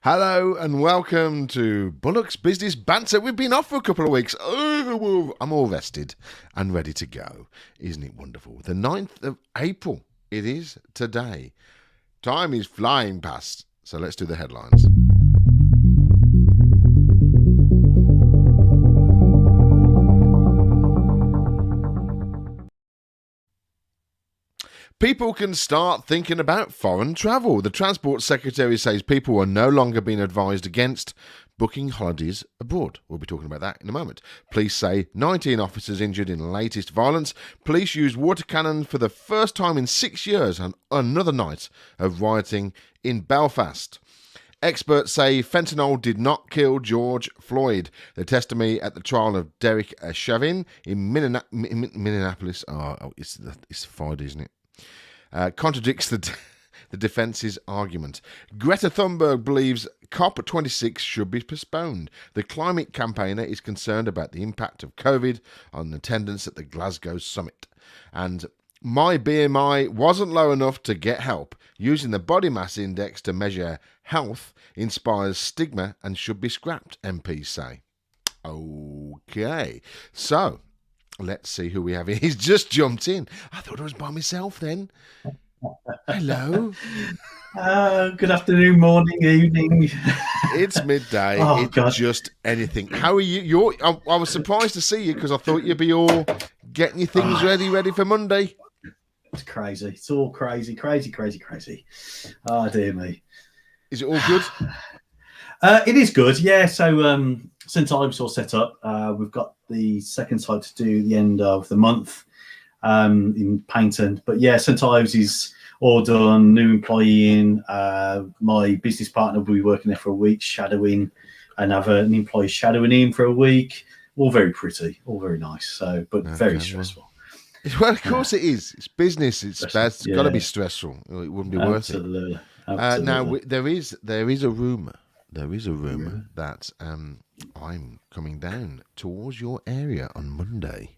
Hello and welcome to Bullock's Business Banter. We've been off for a couple of weeks. Oh, I'm all rested and ready to go. Isn't it wonderful? The 9th of April it is today. Time is flying past. So let's do the headlines. People can start thinking about foreign travel. The Transport Secretary says people are no longer being advised against booking holidays abroad. We'll be talking about that in a moment. Police say 19 officers injured in latest violence. Police used water cannon for the first time in 6 years on another night of rioting in Belfast. Experts say fentanyl did not kill George Floyd. The testimony at the trial of Derek Chauvin in Minneapolis. It's Friday, isn't it? Contradicts the defence's argument. Greta Thunberg believes COP26 should be postponed. The climate campaigner is concerned about the impact of COVID on attendance at the Glasgow summit. And my BMI wasn't low enough to get help. Using the body mass index to measure health inspires stigma and should be scrapped, MPs say. Okay, so let's see who we have here. He's just jumped in. I thought I was by myself then. Hello. Good afternoon, morning, evening. It's midday. Oh, God. Just anything. How are you? I was surprised to see you because I thought you'd be all getting your things ready for Monday. It's crazy. It's all crazy. Oh, dear me. Is it all good? It is good, yeah. So since I was all set up, we've got the second site to do the end of the month in Paynton. But yeah, St Ives is all done, new employee in. My business partner will be working there for a week, shadowing, and have an employee shadowing in for a week. All very pretty, all very nice. So, but very stressful. Well, of course it is. It's business. It's got to be stressful. It wouldn't be worth it. Absolutely. Now there is a rumor. There is a rumor that I'm coming down towards your area on Monday.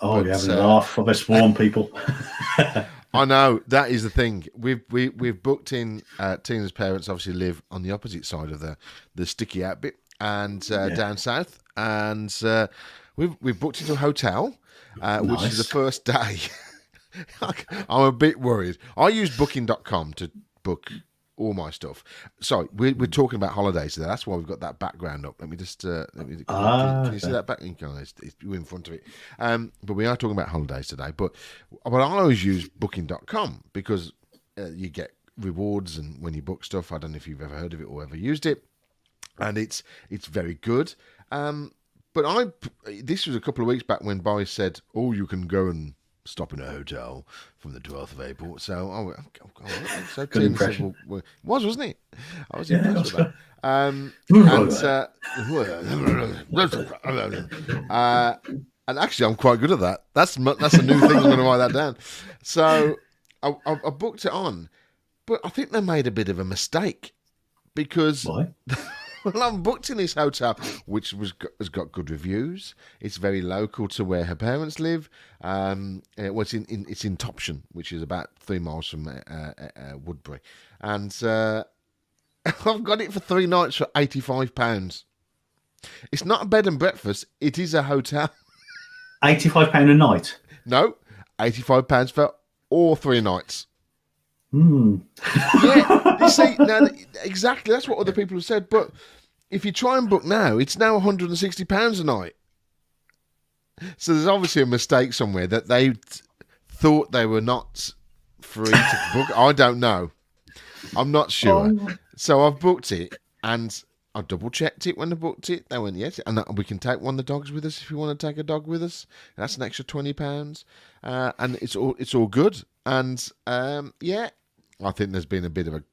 Oh, you're having a laugh. I best warn people. I know, that is the thing. We've booked in. Tina's parents obviously live on the opposite side of the sticky out bit and down south, and we've booked into a hotel, which is the first day. I'm a bit worried. I use Booking.com to book all my stuff. Sorry, we're talking about holidays today. That's why we've got that background up. Let me just. Can you see that back? You're in front of it. But we are talking about holidays today. But I always use Booking.com because you get rewards, and when you book stuff, I don't know if you've ever heard of it or ever used it, and it's very good. But this was a couple of weeks back when Boris said, "Oh, you can go and stop in a hotel from the 12th of April." So, so good impression. Said, well, wasn't it? I was impressed with that. And actually, I'm quite good at that. That's a new thing. I'm going to write that down. So I booked it on, but I think they made a bit of a mistake because. Why? Well, I'm booked in this hotel, which has got good reviews. It's very local to where her parents live. It's in Topsham, which is about 3 miles from Woodbury, and I've got it for 3 nights for £85. It's not a bed and breakfast; it is a hotel. £85 a night? No, £85 for all 3 nights. Yeah, you see, now exactly that's what other people have said. But if you try and book now, it's now £160 a night. So there's obviously a mistake somewhere that they thought they were not free to book. I don't know. I'm not sure. So I've booked it, and I double checked it when I booked it. They went, yes, and we can take one of the dogs with us if you want to take a dog with us. That's an extra £20, and it's all good. And I think there's been a bit of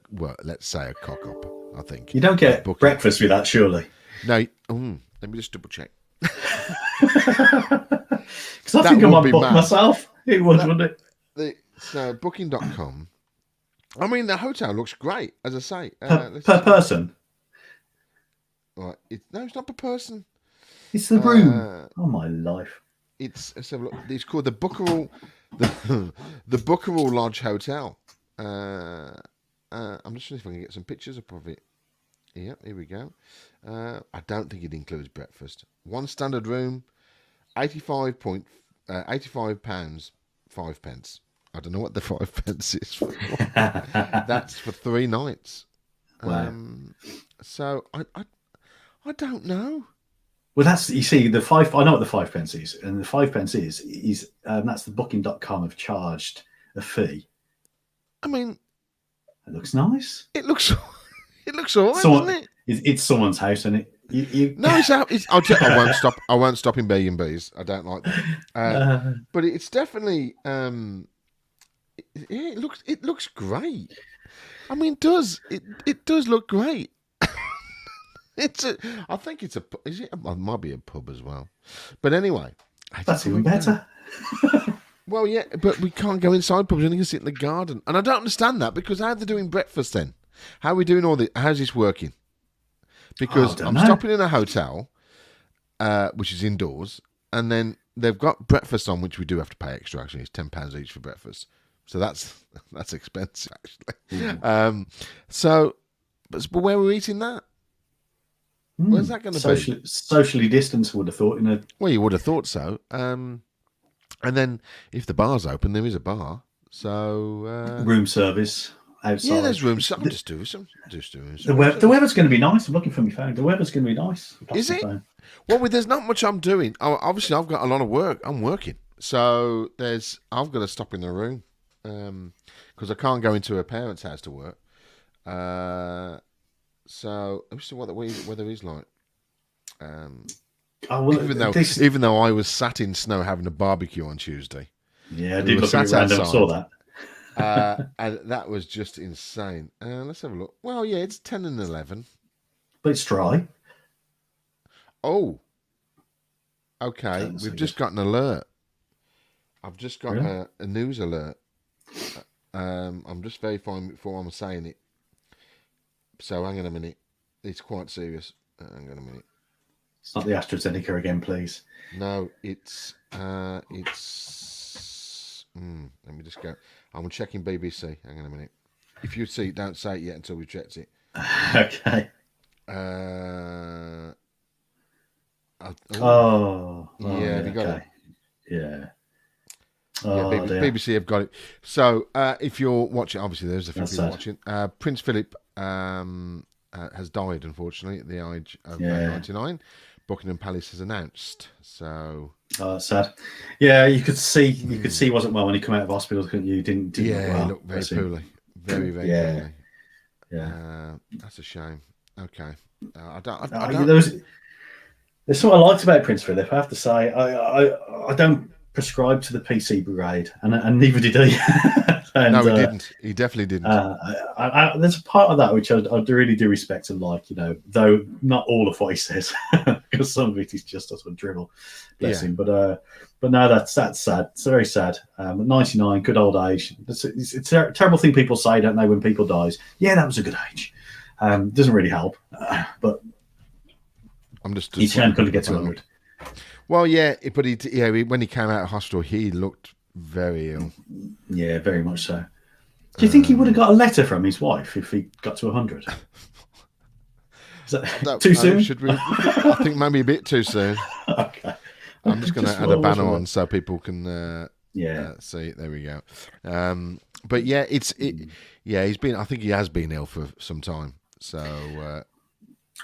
well, let's say a cock up. I think you don't get breakfast with that, surely. No. Let me just double check. Because I think I might book myself. It would, wouldn't it? So Booking.com. I mean, the hotel looks great, as I say. Per person? Right. No, it's not per person. It's the room. Oh, my life. It's called the Bookerall, the Bookerall Lodge Hotel. I'm just seeing if I can get some pictures up of it. Yep, here we go. I don't think it includes breakfast. One standard room, 85 pounds, 5 pence. I don't know what the 5 pence is for. That's for 3 nights. Wow. So I don't know. Well, that's, you see, the five. I know what the 5 pence is, and the 5 pence is that's the Booking.com have charged a fee. I mean, It looks nice. it looks it looks alright, Someone, doesn't it? it's someone's house, and you No, it's out. I won't stop. I won't stop in B&Bs. I don't like that. But it's definitely. Yeah, it looks great. I mean, it does look great. I think it's a. Is it? It might be a pub as well. But anyway, that's even better. Well, yeah, but we can't go inside pubs. We only can sit in the garden, and I don't understand that, because how are they doing breakfast then? How are we doing all this? How's this working? Because I'm stopping in a hotel, which is indoors, and then they've got breakfast on, which we do have to pay extra. Actually, it's £10 each for breakfast, so that's expensive actually. So, but where are we eating that? Where's that going to be? Socially distanced, would have thought. Well, you would have thought so. And then if the bar's open, there is a bar. So room service outside. Yeah, there's room. I'm just doing some. The weather's going to be nice. I'm looking for my phone. The weather's going to be nice. Is it? Well, there's not much I'm doing. Obviously, I've got a lot of work. I'm working, so I've got to stop in the room because I can't go into a parent's house to work. So let me see what the weather is like. Even though I was sat in snow having a barbecue on Tuesday. Yeah, I did look at it random. I saw that. And that was just insane. Let's have a look. Well, yeah, it's 10 and 11. But it's dry. Oh. Okay, we've just got an alert. I've just got a news alert. I'm just verifying before I'm saying it. So hang on a minute. It's quite serious. Hang on a minute. It's not the AstraZeneca again, please. No, it's. Let me just go. I'm checking BBC. Hang on a minute. If you see it, don't say it yet until we've checked it. Okay. Yeah, have you got it? Yeah. BBC have got it. So if you're watching, obviously there's a few people watching. Prince Philip has died, unfortunately, at the age of 99. Buckingham Palace has announced. So sad. Yeah, you could see he wasn't well when he came out of hospital, couldn't you? Didn't he well, looked very poorly. Very poorly. Yeah. That's a shame. Okay. There's something I liked about Prince Philip. I have to say, I don't prescribe to the PC brigade, and neither did he. No, he didn't. He definitely didn't. There's a part of that which I really do respect and like, though not all of what he says, because some of it is just a sort of drivel. Bless him. But no, that's sad. It's very sad. 99, good old age. It's a terrible thing people say, don't they, when people dies? Yeah, that was a good age. Doesn't really help, but I'm just each man couldn't get to 100. Well, yeah, but when he came out of hospital, he looked very ill. Yeah, very much so. Do you think he would have got a letter from his wife if he got to 100? Is that too soon? Should we? I think maybe a bit too soon. Okay. I'm just going to add a banner on so people can see it. There we go. But yeah, he's been. I think he has been ill for some time. So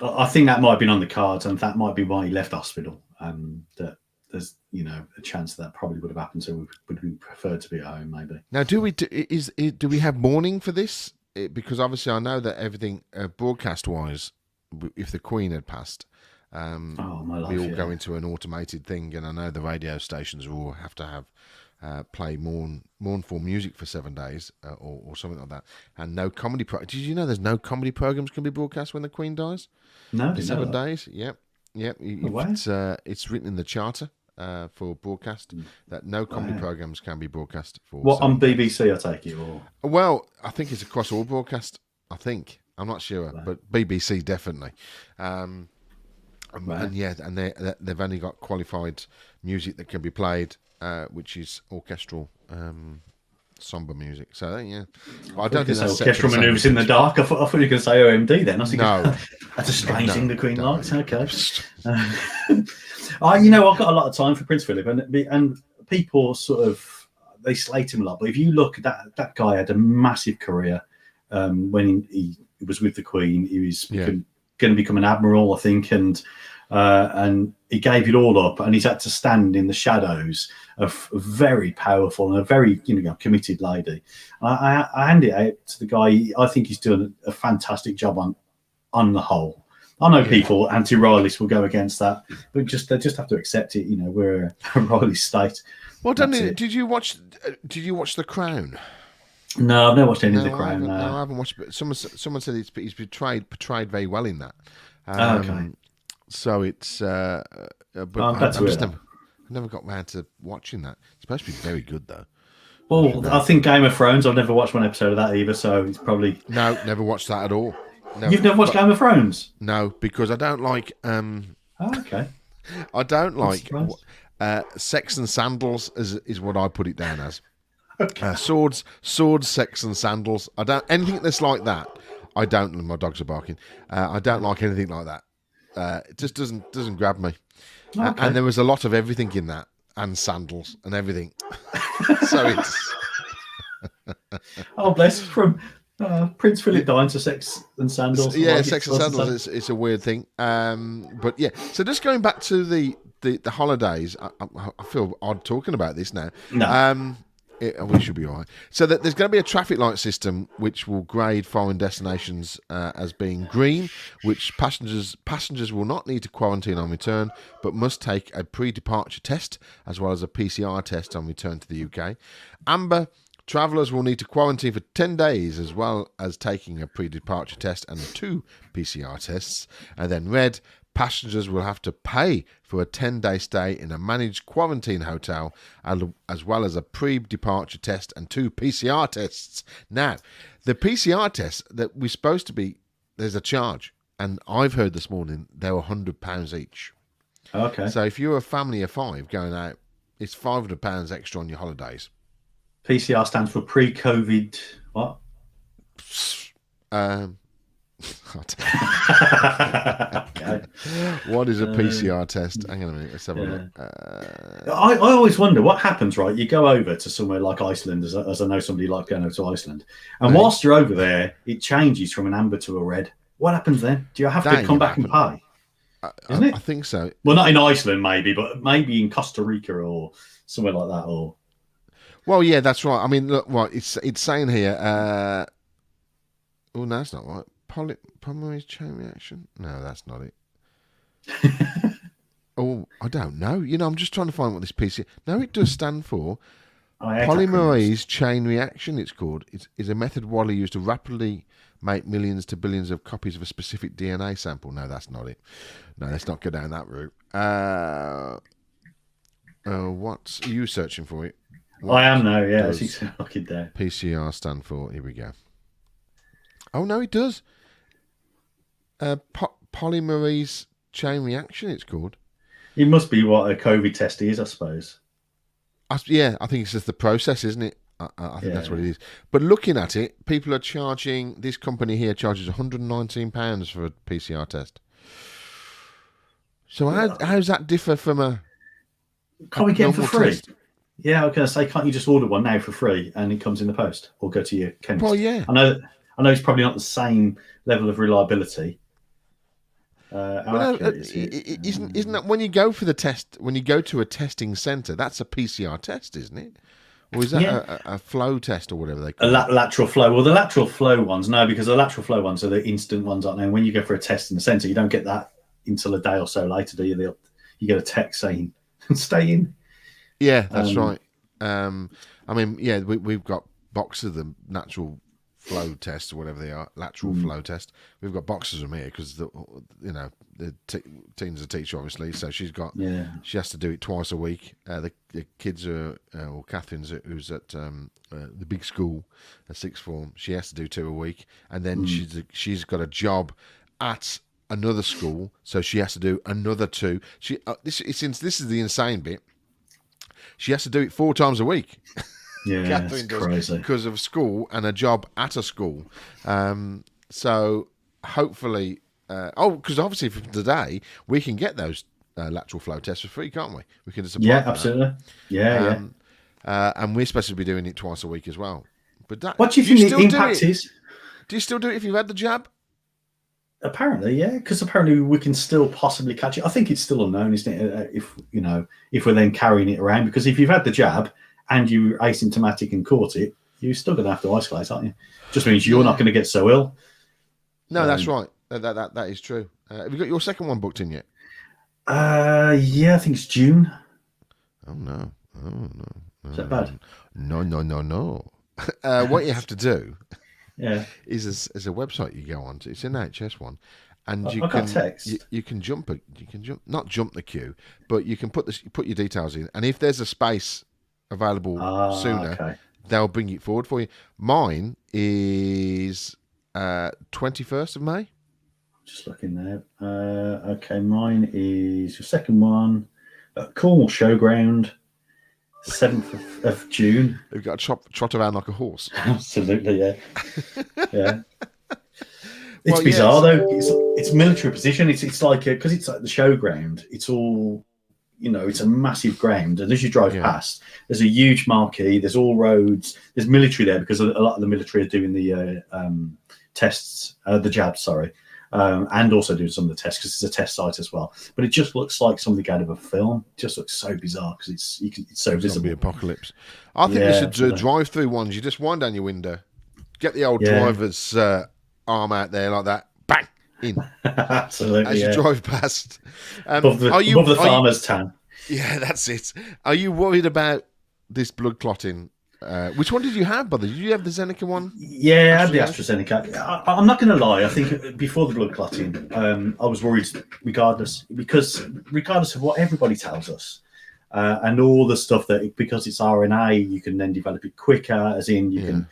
I think that might have been on the cards, and that might be why he left hospital. That there's a chance that probably would have happened. So would we prefer to be at home, maybe? Now, do we have mourning for this? Because obviously, I know that everything broadcast wise, if the Queen had passed, we all go into an automated thing, and I know the radio stations will have to have play mournful music for 7 days or something like that, and no comedy. Did you know there's no comedy programs can be broadcast when the Queen dies? No, for 7 days. Yep. Wow. It's written in the charter for broadcast that no comedy programs can be broadcast for. What, on BBC? I take it, or well, I think it's across all broadcast. I'm not sure, but BBC definitely. And they've only got qualified music that can be played, which is orchestral somber music. So yeah, but I don't think Say that's set to orchestral the same manoeuvres in the pitch. dark. I thought you were going to say OMD then. I was thinking, No, that's a strange thing the Queen don't. likes. Okay. I've got a lot of time for Prince Philip, and people sort of they slate him a lot. But if you look, that guy had a massive career. When he was with the Queen, he was going to become an admiral, I think, and he gave it all up, and he's had to stand in the shadows of a very powerful and a very committed lady. I hand it out to the guy. I think he's doing a fantastic job on the whole. I know people anti-royalists will go against that, but they just have to accept it. We're a royalist state. Well, did you watch The Crown? No, I've never watched any of The Crown. No, I haven't watched. But someone said he's portrayed very well in that. Okay. So it's. But I've never got round to watching that. It's supposed to be very good though. Well, I think Game of Thrones. I've never watched one episode of that either, so it's probably never watched that at all. No, You've never watched Game of Thrones? No, because I don't like. Okay. I don't like sex and sandals. Is what I put it down as. Okay. Swords, sex, and sandals. I don't anything that's like that. I don't. My dogs are barking. I don't like anything like that. It just doesn't grab me. Okay. And there was a lot of everything in that, and sandals and everything. So it's. Oh, bless! From Prince Philip dying to sex and sandals. Yeah, sex and sandals. It's a weird thing. But yeah. So just going back to the holidays, I feel odd talking about this now. No. We should be all right. So that there's going to be a traffic light system which will grade foreign destinations as being green, which passengers will not need to quarantine on return, but must take a pre-departure test as well as a PCR test on return to the UK. Amber, travellers will need to quarantine for 10 days as well as taking a pre-departure test and 2 PCR tests. And then red, passengers will have to pay for a 10-day stay in a managed quarantine hotel, as well as a pre-departure test and 2 PCR tests. Now, the PCR tests that we're supposed to be, there's a charge, and I've heard this morning they were £100 each. Okay. So if you're a family of 5 going out, it's £500 extra on your holidays. PCR stands for pre-COVID. What? Okay. What is a PCR test? Hang on a minute. Let's have a look. I always wonder what happens, right? You go over to somewhere like Iceland, as I know somebody likes going over to Iceland, and whilst you're over there, it changes from an amber to a red. What happens then? Do you have to come back and pay? Isn't it? I think so. Well, not in Iceland, maybe, but maybe in Costa Rica or somewhere like that. Or well, yeah, that's right. I mean, look, what it's saying here. Oh, no, that's not right. Polymerase chain reaction? No, that's not it. Oh, I don't know. I'm just trying to find what this PCR. No, it does stand for polymerase chain reaction. It's called. It's a method widely used to rapidly make millions to billions of copies of a specific DNA sample. No, that's not it. No, let's not go down that route. What are you searching for it? I am now. Yeah, it's looking there. PCR stand for. Here we go. Oh no, it does. Polymerase chain reaction, it's called. It must be what a COVID test is, I suppose. I think it's just the process, isn't it? I think that's what it is. But looking at it, people are charging. This company here charges £119 for a PCR test. So how does that differ from a? Can't we get it for free? Test? Yeah, I was going to say, can't you just order one now for free and it comes in the post, or go to your chemist? Well, yeah. I know it's probably not the same level of reliability. Isn't that when you go for the test? When you go to a testing centre, that's a PCR test, isn't it? Or is that a flow test or whatever they call it? Lateral flow. Well, the lateral flow ones, no, because the lateral flow ones are the instant ones, aren't they? And when you go for a test in the centre, you don't get that until a day or so later, do you? You get a text saying, "Stay in." Yeah, that's right. I mean, yeah, we've got boxes of them natural flow tests or whatever they are, lateral flow test. We've got boxes of them here because the teen's a teacher, obviously, so she has to do it twice a week. The kids are, or Catherine's, who's at the big school, a sixth form, she has to do 2 a week, and then she's got a job at another school, so she has to do another 2. Since this is the insane bit, she has to do it 4 times a week. Yeah, it's Catherine does, crazy. because of school and a job at a school. So hopefully, because obviously from today we can get those lateral flow tests for free, can't we? We can just apply Yeah, for absolutely. Yeah, that. yeah. And we're supposed to be doing it twice a week as well. But What do you do you think the still do impact it? is? Do you still do it if you've had the jab? Apparently, yeah, because apparently we can still possibly catch it. I think it's still unknown, isn't it? If we're then carrying it around, because if you've had the jab and you're asymptomatic and caught it, you're still going to have to isolate, aren't you? Just means you're not going to get so ill. No, So, that's right. That is true. Have you got your second one booked in yet? yeah, I think it's June. Oh no! Oh no! Is that bad? No! No! No! No! What you have to do Yeah, is there's a website you go on to. It's an NHS one, and I got a text. you can jump not jump the queue, but you can put your details in, and if there's a space available sooner, Okay. they'll bring it forward for you. Mine is 21st of May. Just looking there. Okay, mine is your second one at Cornwall Showground, 7th of June. We've got to trot around like a horse. Absolutely, yeah. Yeah. It's Well, bizarre yes. though. It's military position. It's like because it's like the showground. It's all it's a massive ground, and as you drive past, there's a huge marquee. There's all roads. There's military there because a lot of the military are doing the tests, the jabs. Sorry. And also doing some of the tests because it's a test site as well. But it just looks like something out of a film. It just looks so bizarre because it's so visible. The apocalypse. I think they should do drive-through ones. You just wind down your window, get the old driver's arm out there like that, bang in. Absolutely. As you drive past. Above the farmer's tan. Yeah, that's it. Are you worried about this blood clotting? Which one did you have, brother? Did you have the Zeneca one? Yeah, I had the AstraZeneca. I'm not going to lie. I think before the blood clotting, I was worried regardless of what everybody tells us and all the stuff that because it's RNA, you can then develop it quicker, as in you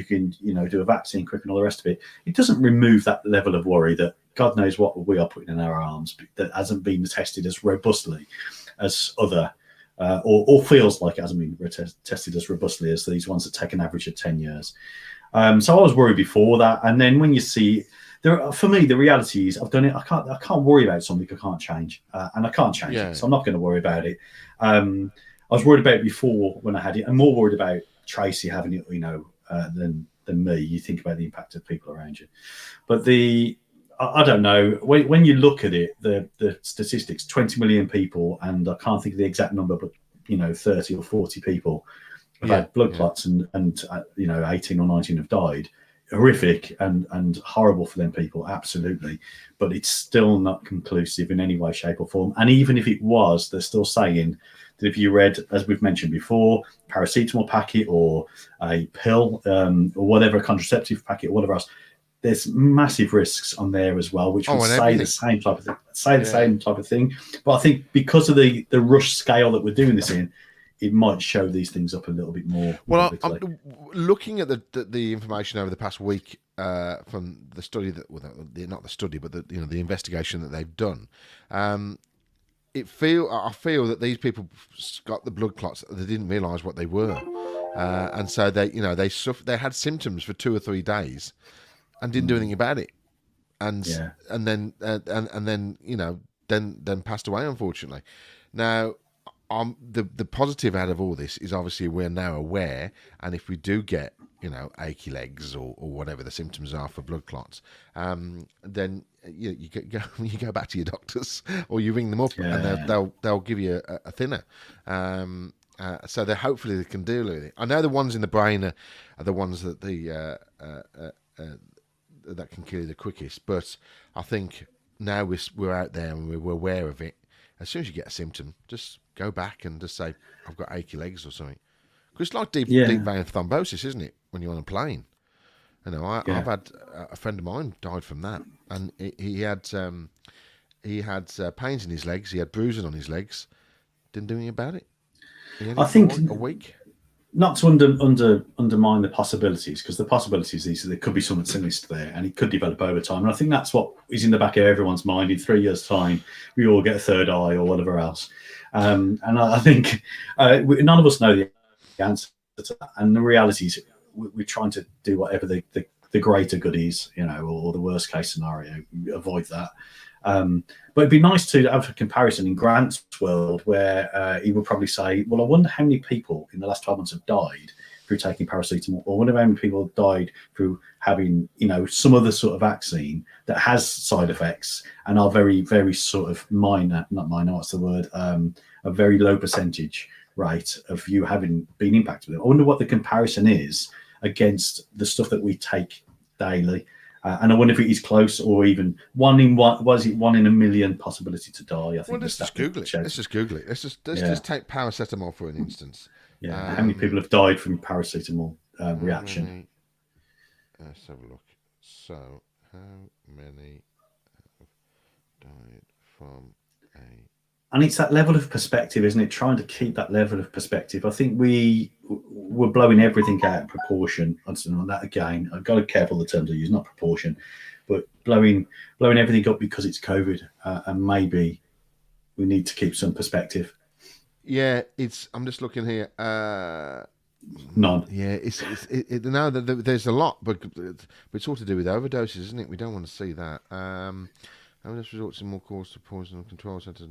can do a vaccine quick and all the rest of it. It doesn't remove that level of worry that God knows what we are putting in our arms that hasn't been tested as robustly as other or feels like it hasn't been tested as robustly as these ones that take an average of 10 years. So I was worried before that. And then when you see, for me, the reality is I've done it. I can't worry about something I can't change. And I can't change it. So I'm not going to worry about it. I was worried about it before when I had it. I'm more worried about Tracy having it, than me. You think about the impact of people around you. But I don't know. When you look at it, the statistics, 20 million people, and I can't think of the exact number, but 30 or 40 people have had blood clots, and 18 or 19 have died. Horrific and horrible for them people, absolutely. But it's still not conclusive in any way, shape, or form. And even if it was, they're still saying that if you read, as we've mentioned before, paracetamol packet or a pill or whatever, a contraceptive packet or whatever else, there's massive risks on there as well, which would say the same type of thing. Same type of thing. But I think because of the rush scale that we're doing this in, it might show these things up a little bit more. Well, I'm looking at the information over the past week from the study not the study, but the investigation that they've done. I feel that these people got the blood clots. They didn't realise what they were, and so they had symptoms for 2 or 3 days. And didn't do anything about it, and then passed away, unfortunately. Now, the positive out of all this is obviously we're now aware, and if we do get achy legs or whatever the symptoms are for blood clots, then you go back to your doctors or you ring them up and they'll give you a thinner. So hopefully they can deal with it. I know the ones in the brain are the ones that that can kill you the quickest, but I think now we're out there and we're aware of it. As soon as you get a symptom, just go back and just say, I've got achy legs or something. Because it's like deep vein thrombosis, isn't it, when you're on a plane? I've had a friend of mine died from that, and he had pains in his legs, he had bruising on his legs, didn't do anything about it. I think a week. Not to undermine the possibilities, because the possibilities is there could be something sinister there, and it could develop over time. And I think that's what is in the back of everyone's mind. In 3 years' time, we all get a third eye or whatever else. And I think none of us know the answer to that. And the reality is, we're trying to do whatever the greater good is, or the worst case scenario, avoid that. But it'd be nice to have a comparison in Grant's world where he would probably say, well, I wonder how many people in the last 12 months have died through taking paracetamol, or I wonder how many people have died through having, some other sort of vaccine that has side effects and are very, very sort of minor, not minor, what's the word, a very low percentage rate of you having been impacted with it. I wonder what the comparison is against the stuff that we take daily. And I wonder if it is close, or even one in a million possibility to die. I think. Well, let's just Google it. Let's just Google it. Let's just take paracetamol for an instance. Yeah, how many people have died from paracetamol reaction? Let's have a look. So, how many have died from a... And it's that level of perspective, isn't it? Trying to keep that level of perspective. I think we're blowing everything out of proportion. I don't know that again. I've got to be careful the terms I use, not proportion, but blowing everything up because it's COVID, and maybe we need to keep some perspective. Yeah, I'm just looking here. None. Yeah, now there's a lot, but it's all to do with overdoses, isn't it? We don't want to see that. This results in more calls to poison control centers.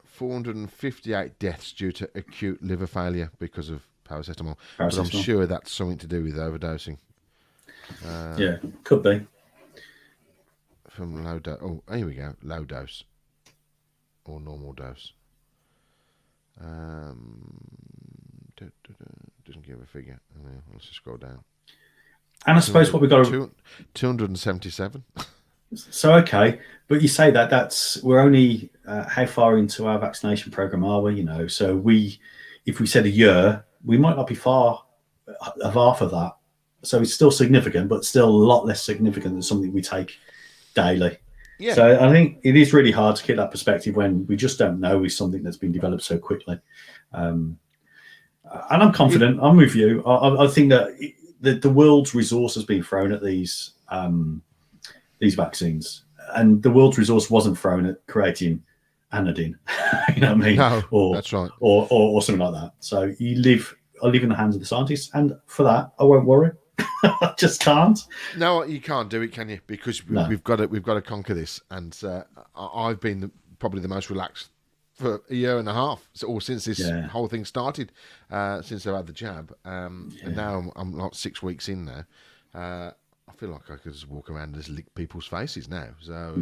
458 deaths due to acute liver failure because of paracetamol. But I'm sure that's something to do with overdosing. Yeah, could be. From low dose. Oh, here we go. Low dose. Or normal dose. Doesn't give a figure. Let's just scroll down. And I suppose what we've got to... 277. So, okay. But you say we're only, how far into our vaccination program are we, So if we said a year, we might not be far of half of that. So it's still significant, but still a lot less significant than something we take daily. Yeah. So I think it is really hard to keep that perspective when we just don't know is something that's been developed so quickly. And I'm confident. I'm with you. I think that the world's resource has been thrown at these vaccines, and the world's resource wasn't thrown at creating anodine. You know what I mean? No, that's right. Or something like that. So I live in the hands of the scientists, and for that, I won't worry. I just can't. No, you can't do it, can you? Because we've got to conquer this. And I've been probably the most relaxed for a year and a half, or since this whole thing started, since I had the jab. And now I'm like 6 weeks in now. I feel like I could just walk around and just lick people's faces now. So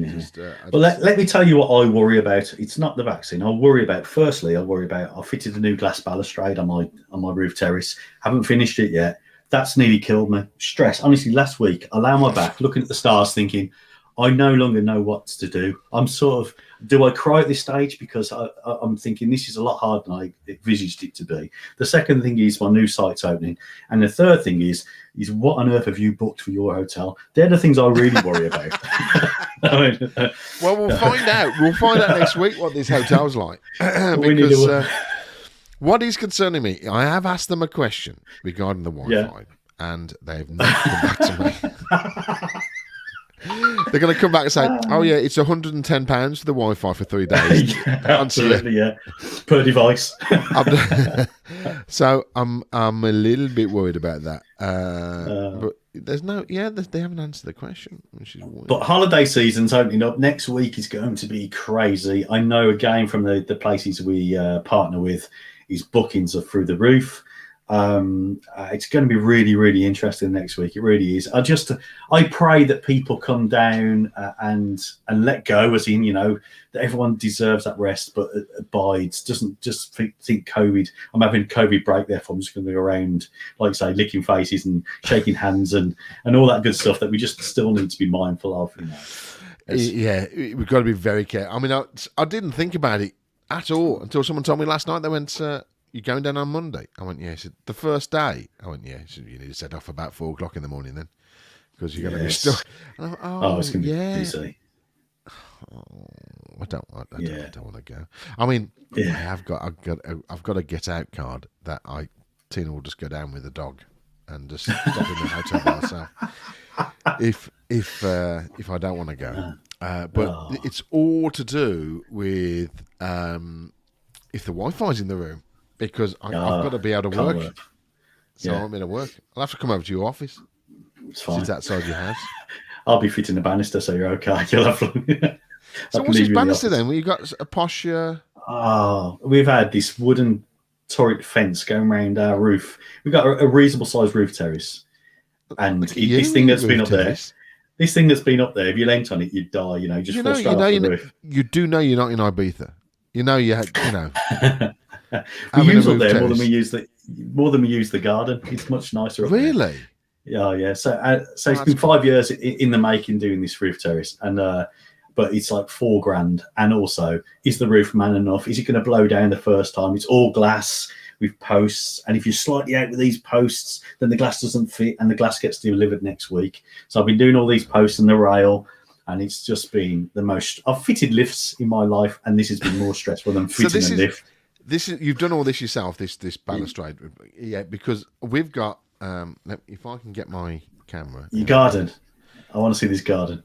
let me tell you what I worry about. It's not the vaccine. I worry about I fitted a new glass balustrade on my roof terrace. Haven't finished it yet. That's nearly killed me. Stress. Honestly, last week, I lay on my back, looking at the stars, thinking, I no longer know what to do. I'm sort of, do I cry at this stage? Because I'm thinking this is a lot harder than I envisaged it to be. The second thing is my new site's opening. And the third thing is what on earth have you booked for your hotel? They're the things I really worry about. Well, we'll find out. We'll find out next week what this hotel's like. Because what is concerning me, I have asked them a question regarding the Wi-Fi, and they've not come back to me. They're going to come back and say, "Oh yeah, it's £110 for the Wi-Fi for 3 days." Absolutely, yeah, per device. So I'm a little bit worried about that. But there's no, they haven't answered the question, which is weird. But holiday season's opening up next week is going to be crazy. I know again from the places we partner with, his bookings are through the roof. It's going to be really, really interesting next week. It really is. I pray that people come down and let go, as in, that everyone deserves that rest, but abides, doesn't just think COVID. I'm having a COVID break, therefore I'm just going to go around, like I say, licking faces and shaking hands and all that good stuff that we just still need to be mindful of. Yeah, we've got to be very careful. I mean, I didn't think about it at all until someone told me last night. They went, "You're going down on Monday?" I went, "Yeah." He said, "The first day?" I went, "Yeah." He said, "You need to set off about 4 o'clock in the morning then, because you're going to be stuck." And I went, it's going to be busy. I don't want to go. I mean, I've got a get out card that Tina will just go down with the dog and just stop in the hotel by herself if I don't want to go. But it's all to do with if the Wi-Fi's in the room because I've Ah, got to be able to can't work. So Yeah. I'm in to work. I'll have to come over to your office. It's fine. Sit outside your house. I'll be fitting the banister, so you're okay. You'll have So what's this banister then? Well, you got a posh. Oh, we've had this wooden turret fence going around our roof. We've got a reasonable sized roof terrace, and this thing that's been up there. This thing that's been up there, if you leant on it, you'd die. You know, just fall straight off the roof. You do know you're not in Ibiza. You know you had. You know. We use up there more than we use the garden. It's much nicer. Up really? There. Yeah. So it's been 5 years in the making doing this roof terrace, and but it's like $4,000. And also, is the roof man enough? Is it going to blow down the first time? It's all glass with posts, and if you're slightly out with these posts, then the glass doesn't fit, and the glass gets delivered next week. So I've been doing all these posts and the rail, and it's just been the most. I've fitted lifts in my life, and this has been more stressful than fitting a lift. You've done all this yourself. This balustrade, because we've got. If I can get my camera, your garden. I want to see this garden.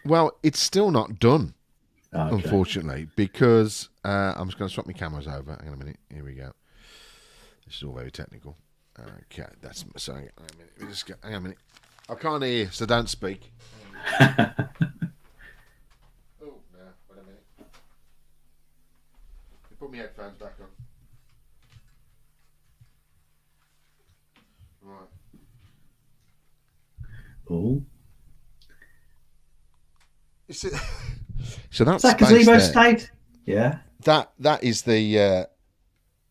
Well, it's still not done, unfortunately, because I'm just going to swap my cameras over. Hang on a minute. Here we go. This is all very technical. Okay, that's so. Hang on a minute. Hang on a minute. I can't hear, so don't speak. Oh no! Wait a minute. Put my headphones back on. Right. Oh. So that's that gazebo state. Yeah. That is the.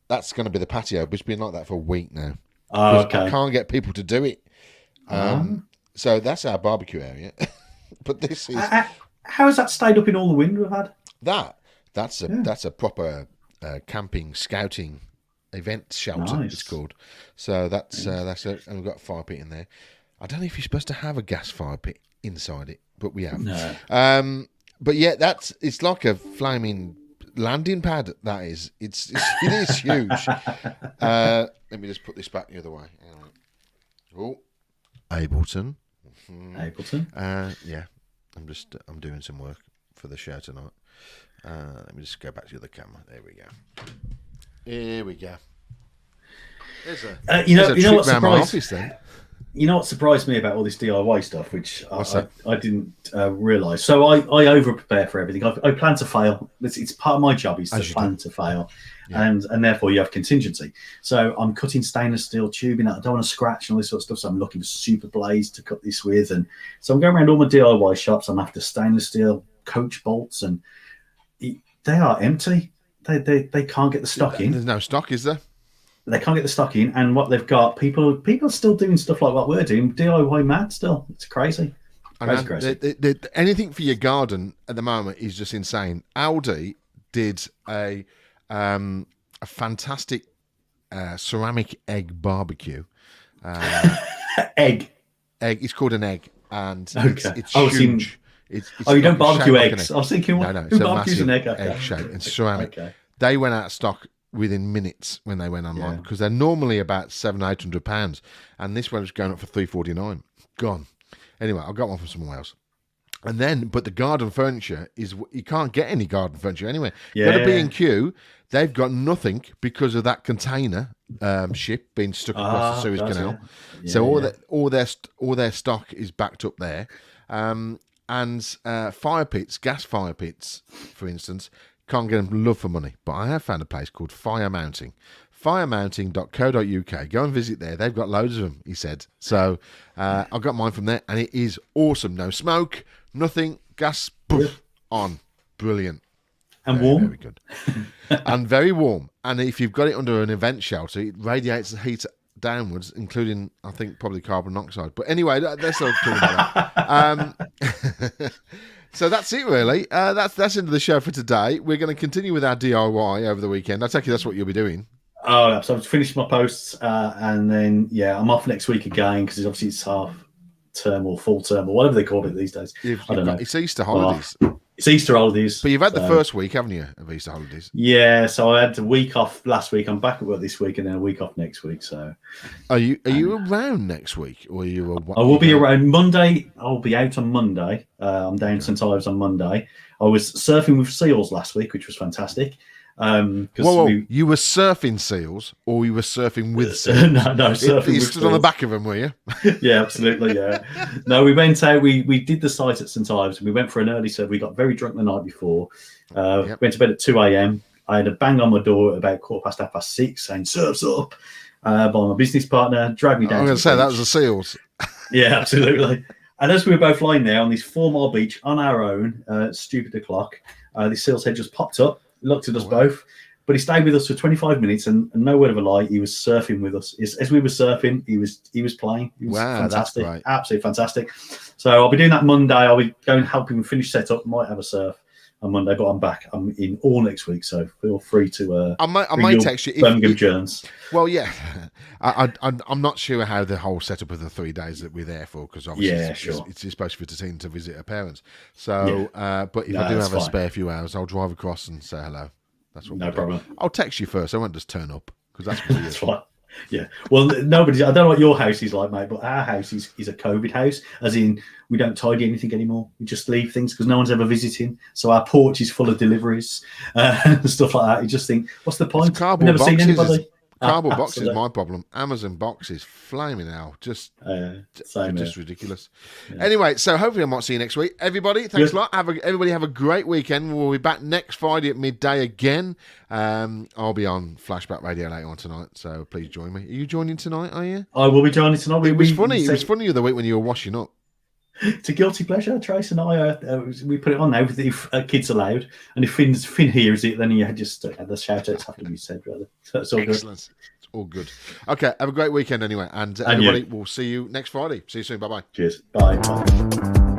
That's going to be the patio, but it's been like that for a week now. Oh, okay. I can't get people to do it. So that's our barbecue area. But this is. How has that stayed up in all the wind we've had? That's a proper camping scouting event shelter. Nice. It's called. So that's it, and we've got a fire pit in there. I don't know if you're supposed to have a gas fire pit inside it, but we have. No. But yeah, it's like a flaming landing pad. That is, it is huge. Let me just put this back the other way. Oh, Ableton. Ableton. Yeah, I'm doing some work for the show tonight. Let me just go back to the other camera. There we go. Here we go. There's a you know what my office then. You know what surprised me about all this DIY stuff, which I didn't realise. So I over prepare for everything. I plan to fail. It's part of my job is to plan to fail, and therefore you have contingency. So I'm cutting stainless steel tubing that I don't want to scratch and all this sort of stuff. So I'm looking for super blades to cut this with, and so I'm going around all my DIY shops. I'm after stainless steel coach bolts, and they are empty. They can't get the stock in. There's no stock, is there? They can't get the stock in, and what they've got, people are still doing stuff like what we're doing, DIY mad still. It's crazy. Crazy. Anything for your garden at the moment is just insane. Aldi did a fantastic ceramic egg barbecue. Egg. It's called an egg, and it's huge. You don't barbecue eggs. I was thinking, who barbecues an egg? Egg shape and ceramic. They went out of stock within minutes when they went online because they're normally about £700-800, and this one was going up for £349. Gone. Anyway, I got one from somewhere else. And then, but the garden furniture is, you can't get any garden furniture anywhere. Go to B&Q, they've got nothing because of that container ship being stuck across the Suez Canal. So all their stock is backed up there. And fire pits, gas fire pits, for instance, can't get them love for money. But I have found a place called Fire Mounting. Firemounting.co.uk. Go and visit there. They've got loads of them, he said. So I got mine from there, and it is awesome. No smoke, nothing, gas, poof, on. Brilliant. And warm. Very good. And very warm. And if you've got it under an event shelter, it radiates the heat downwards, including, I think, probably carbon monoxide. But anyway, let's not talk about that. So that's it, really. That's into the show for today. We're going to continue with our DIY over the weekend. I take it that's what you'll be doing. Oh, so I've finished my posts, and then I'm off next week again because obviously it's half term or full term or whatever they call it these days. I don't know. It's Easter holidays. It's Easter holidays. But you've had the first week, haven't you, of Easter holidays? Yeah, so I had a week off last week. I'm back at work this week, and then a week off next week. So, are you around next week, or are you? I will be around Monday. I'll be out on Monday. I'm down St Ives on Monday. I was surfing with seals last week, which was fantastic. Whoa, you were surfing seals, or you were surfing with seals? No, surfing. You stood on the back of them, were you? Yeah, absolutely. Yeah. No, we went out. We did the site at St Ives. We went for an early surf. We got very drunk the night before. Went to bed at 2 a.m. I had a bang on my door at about 6:15, saying "surf's up" by my business partner. Dragged me down. I'm going to say that was the seals. Yeah, absolutely. And as we were both lying there on this 4-mile beach on our own, stupid o'clock, this seal's head just popped up, looked at us both, but he stayed with us for 25 minutes, and no word of a lie, he was surfing with us. As we were surfing, he was playing. He was fantastic, absolutely fantastic. So I'll be doing that Monday. I'll be going help him finish setup. Might have a surf on Monday, but I'm back. I'm in all next week, so feel free to. I might text you. Birmingham Journs. Well, yeah, I'm not sure how the whole setup of the 3 days that we're there for, because obviously it's supposed for the team to visit her parents. So, but if I do have a spare few hours, I'll drive across and say hello. That's what. No problem. I'll text you first. I won't just turn up, because that's weird. That's fine. Yeah. Well, I don't know what your house is like, mate, but our house is a COVID house, as in we don't tidy anything anymore. We just leave things because no one's ever visiting. So our porch is full of deliveries and stuff like that. You just think, what's the point? Cardboard We've never boxes, seen anybody. Cardboard box is my problem. Amazon boxes flaming out. Just ridiculous. Yeah. Anyway, so hopefully I might see you next week. Everybody, thanks a lot. Everybody have a great weekend. We'll be back next Friday at midday again. I'll be on Flashback Radio later on tonight, so please join me. Are you joining tonight, are you? I will be joining tonight. It was funny the other week when you were washing up. It's a guilty pleasure. Trace and I, we put it on now if kids allowed, and if Finn hears it, then he just the shout outs have to be said, rather. So it's all excellent. Good. It's all good. Okay, have a great weekend anyway, and everybody, we'll see you next Friday. See you soon. Bye bye. Cheers. Bye.